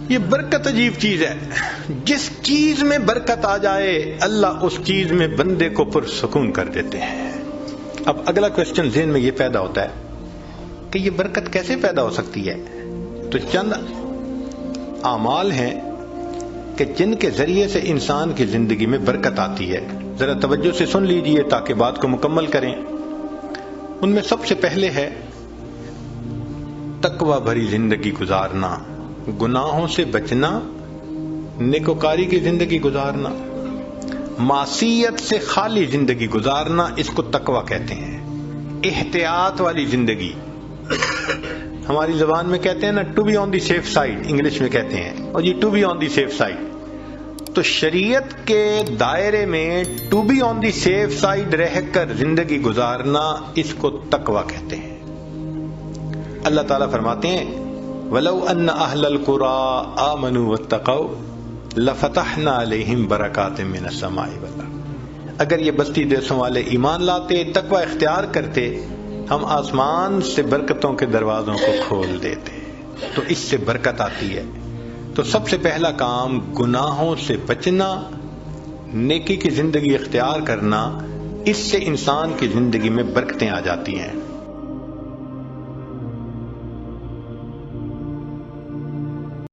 یہ برکت عجیب چیز ہے. جس چیز میں برکت آ جائے اللہ اس چیز میں بندے کو پرسکون کر دیتے ہیں. اب اگلا کوشچن ذہن میں یہ پیدا ہوتا ہے کہ یہ برکت کیسے پیدا ہو سکتی ہے؟ تو چند اعمال ہیں کہ جن کے ذریعے سے انسان کی زندگی میں برکت آتی ہے. ذرا توجہ سے سن لیجئے تاکہ بات کو مکمل کریں. ان میں سب سے پہلے ہے تقوی بھری زندگی گزارنا، گناہوں سے بچنا، نیکوکاری کی زندگی گزارنا، معصیت سے خالی زندگی گزارنا، اس کو تقوی کہتے ہیں. احتیاط والی زندگی، ہماری زبان میں کہتے ہیں نا to be on the safe side, English میں کہتے ہیں، اور یہ to be on the safe side. تو شریعت کے دائرے میں to be on the safe side رہ کر زندگی گزارنا، اس کو تقوی کہتے ہیں. اللہ تعالیٰ فرماتے ہیں وَلَوْ أَنَّ أَهْلَ الْقُرَىٰ آمَنُوا وَاتَّقَوْا لَفَتَحْنَا عَلَيْهِمْ بَرَكَاتٍ مِّنَ السَّمَاءِ وَالْأَرْضِ. اگر یہ بستی دیسوں والے ایمان لاتے، تقوی اختیار کرتے، ہم آسمان سے برکتوں کے دروازوں کو کھول دیتے. تو اس سے برکت آتی ہے. تو سب سے پہلا کام گناہوں سے بچنا، نیکی کی زندگی اختیار کرنا، اس سے انسان کی زندگی میں برکتیں آ جاتی ہیں.